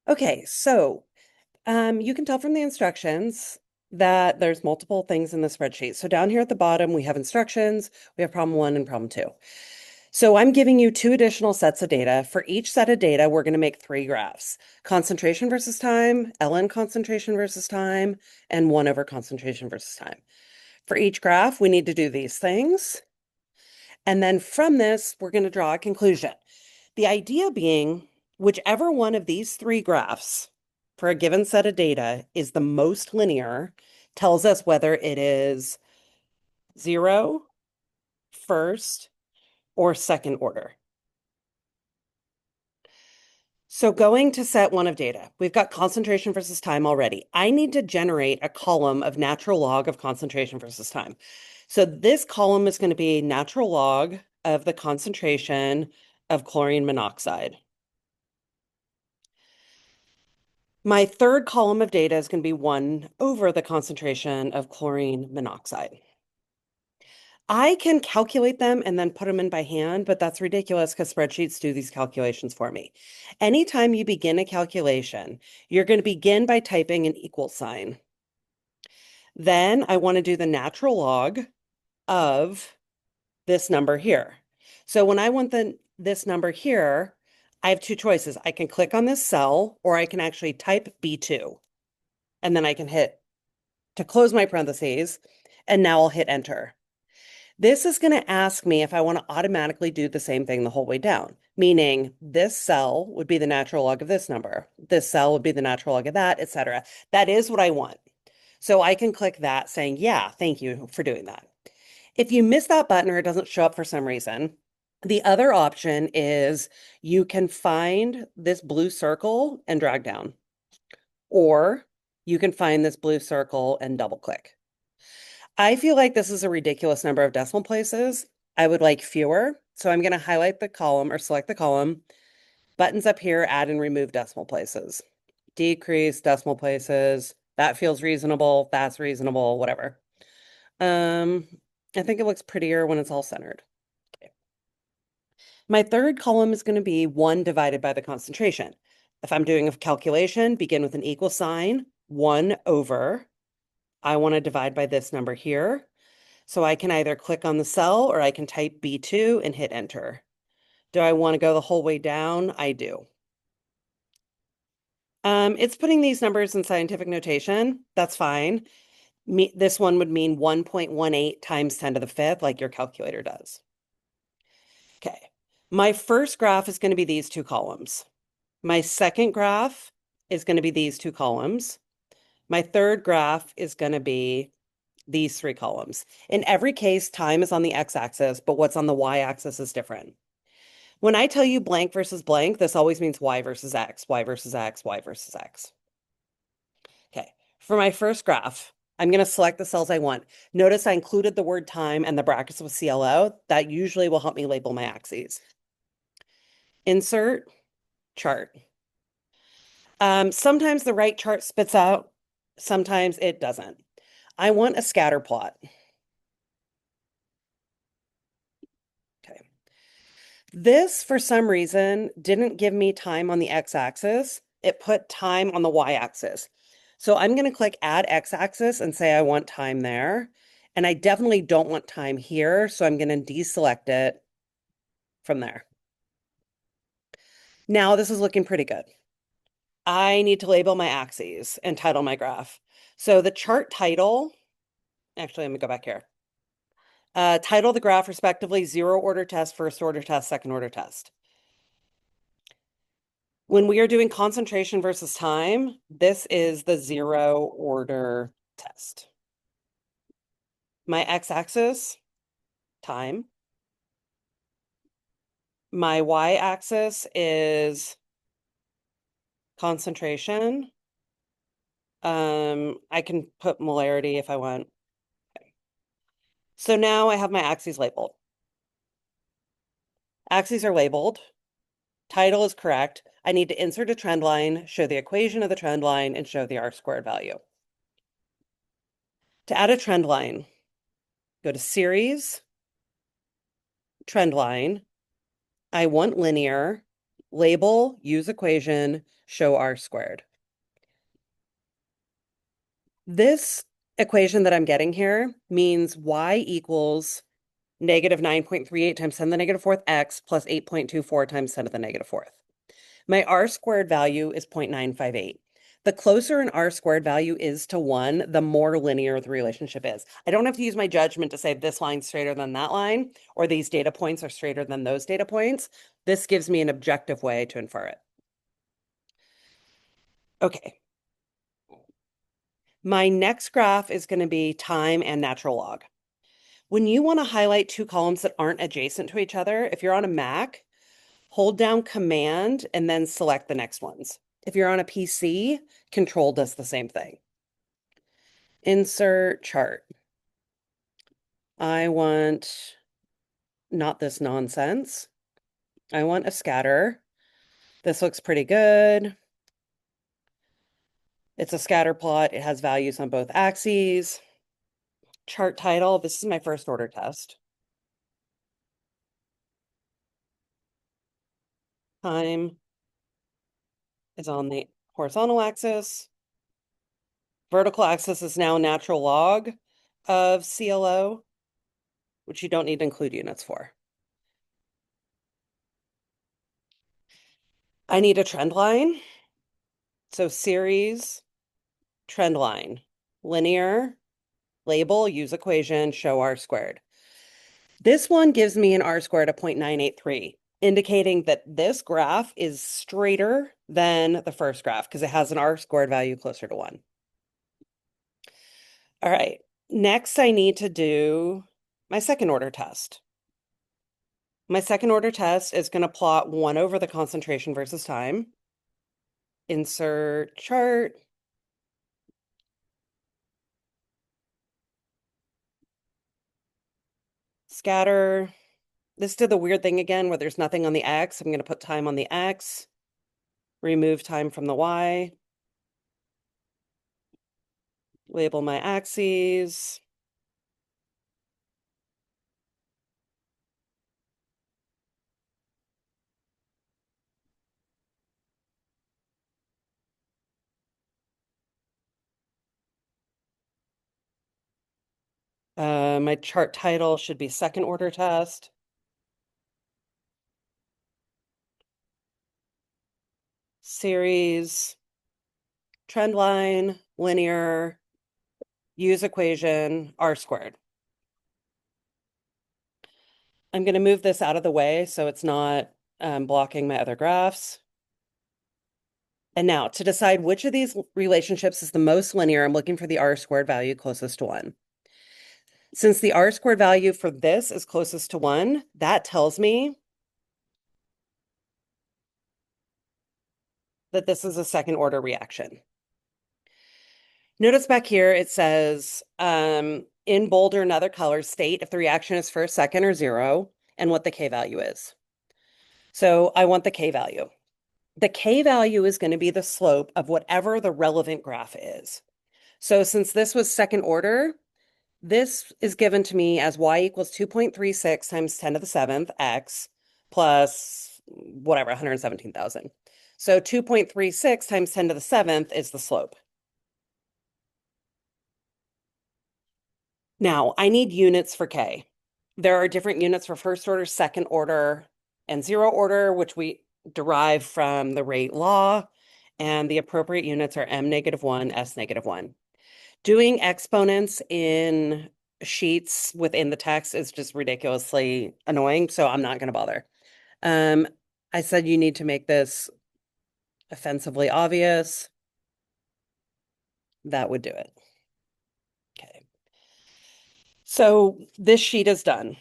Okay, so you can tell from the instructions that there's multiple things in the spreadsheet. So down here at the bottom, we have instructions, we have problem one and problem two. So I'm giving you two additional sets of data. For each set of data, we're going to make three graphs: concentration versus time, ln concentration versus time, and 1 over concentration versus time. For each graph, we need to do these things. And then from this, we're going to draw a conclusion. The idea being, whichever one of these three graphs for a given set of data is the most linear tells us whether it is zero, first, or second order. So going to set one of data, we've got concentration versus time already. I need to generate a column of natural log of concentration versus time. So this column is going to be natural log of the concentration of chlorine monoxide. My third column of data is going to be 1 over the concentration of chlorine monoxide. I can calculate them and then put them in by hand, but that's ridiculous because spreadsheets do these calculations for me. Anytime you begin a calculation, you're going to begin by typing an equal sign. Then I want to do the natural log of this number here. So when I want this number here, I have two choices. I can click on this cell, or I can actually type B2, and then I can hit to close my parentheses, and now I'll hit enter. This is going to ask me if I want to automatically do the same thing the whole way down, meaning this cell would be the natural log of this number. This cell would be the natural log of that, etc. That is what I want. So I can click that saying, yeah, thank you for doing that. If you miss that button or it doesn't show up for some reason, the other option is you can find this blue circle and drag down, or you can find this blue circle and double click. I feel like this is a ridiculous number of decimal places. I would like fewer. So I'm going to highlight the column or select the column. Buttons up here, add and remove decimal places. Decrease decimal places. That feels reasonable. That's reasonable, whatever. Um, I think it looks prettier when it's all centered. Okay. My third column is going to be 1 divided by the concentration. If I'm doing a calculation, begin with an equal sign, 1 over. I want to divide by this number here. So I can either click on the cell or I can type B2 and hit enter. Do I want to go the whole way down? I do. It's putting these numbers in scientific notation. That's fine. This one would mean 1.18 times 10 to the fifth, like your calculator does. Okay. My first graph is going to be these two columns. My second graph is going to be these two columns. My third graph is going to be these three columns. In every case, time is on the x-axis, but what's on the y-axis is different. When I tell you blank versus blank, this always means y versus x, y versus x, y versus x. Okay, for my first graph, I'm going to select the cells I want. Notice I included the word time and the brackets with CLO. That usually will help me label my axes. Insert chart. Sometimes the right chart spits out, sometimes it doesn't. I want a scatter plot. Okay. This, for some reason, didn't give me time on the x-axis. It put time on the y-axis. So I'm going to click Add x-axis and say I want time there. And I definitely don't want time here, so I'm going to deselect it from there. Now this is looking pretty good. I need to label my axes and title my graph. So the chart title, actually, let me go back here. Title the graph respectively, 0 order test, first order test, second order test. When we are doing concentration versus time, this is the 0 order test. My x-axis, time. My y-axis is concentration. I can put molarity if I want. Okay. So now I have my axes labeled. Axes are labeled. Title is correct. I need to insert a trend line, show the equation of the trend line, and show the R-squared value. To add a trend line, go to Series, Trend Line. I want linear. label, use equation, show R squared. This equation that I'm getting here means y equals negative 9.38 times 10 to the negative fourth x plus 8.24 times 10 to the negative fourth. My R squared value is 0.958. The closer an R squared value is to 1, the more linear the relationship is. I don't have to use my judgment to say this line's straighter than that line, or these data points are straighter than those data points. This gives me an objective way to infer it. Okay. My next graph is going to be time and natural log. When you want to highlight two columns that aren't adjacent to each other, if you're on a Mac, hold down Command and then select the next ones. If you're on a PC, Control does the same thing. Insert chart. I want not this nonsense. I want a scatter. This looks pretty good. It's a scatter plot. It has values on both axes. Chart title. This is my first order test. Time is on the horizontal axis. Vertical axis is now natural log of CLO, which you don't need to include units for. I need a trend line. So series, trend line, linear, label, use equation, show R squared. This one gives me an R squared of 0.983, indicating that this graph is straighter than the first graph because it has an R squared value closer to 1. All right, next I need to do my second order test. My second order test is going to plot 1 over the concentration versus time. Insert chart. Scatter. This did the weird thing again where there's nothing on the X. I'm going to put time on the X. Remove time from the Y. Label my axes. My chart title should be second order test. Series, trend line, linear, use equation, R squared. I'm going to move this out of the way so it's not blocking my other graphs. And now to decide which of these relationships is the most linear, I'm looking for the R squared value closest to 1. Since the R squared value for this is closest to 1, that tells me that this is a second order reaction. Notice back here it says in bold or another color, state if the reaction is first, second, or 0, and what the K value is. So I want the K value. The K value is going to be the slope of whatever the relevant graph is. So since this was second order, this is given to me as y equals 2.36 times 10 to the 7th x plus whatever, 117,000. So 2.36 times 10 to the 7th is the slope. Now, I need units for K. There are different units for first order, second order, and 0 order, which we derive from the rate law, and the appropriate units are m-1, s-1. Doing exponents in sheets within the text is just ridiculously annoying, so I'm not going to bother. I said you need to make this offensively obvious. That would do it. Okay. So this sheet is done.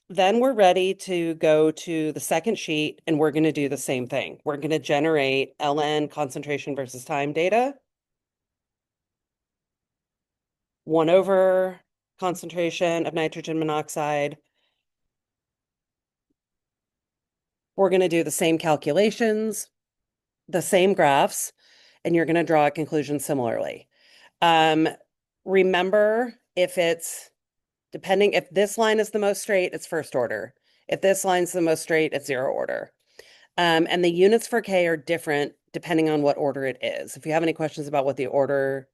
Then we're ready to go to the second sheet and we're going to do the same thing. We're going to generate ln concentration versus time data. 1 over concentration of nitrogen monoxide. We're going to do the same calculations, the same graphs, and you're going to draw a conclusion similarly. Remember, if this line is the most straight, it's first order. If this line's the most straight, it's 0 order. And the units for K are different depending on what order it is. If you have any questions about what the order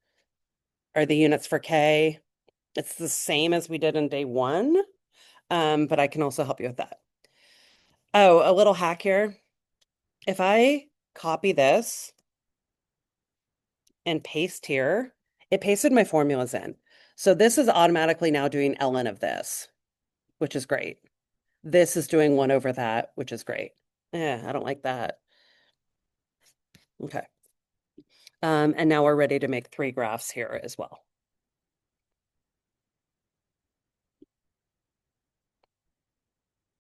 or the units for K, it's the same as we did in day one, but I can also help you with that. Oh, a little hack here. If I copy this and paste here, it pasted my formulas in. So this is automatically now doing ln of this, which is great. This is doing 1 over that, which is great. I don't like that. Okay. And now we're ready to make 3 graphs here as well.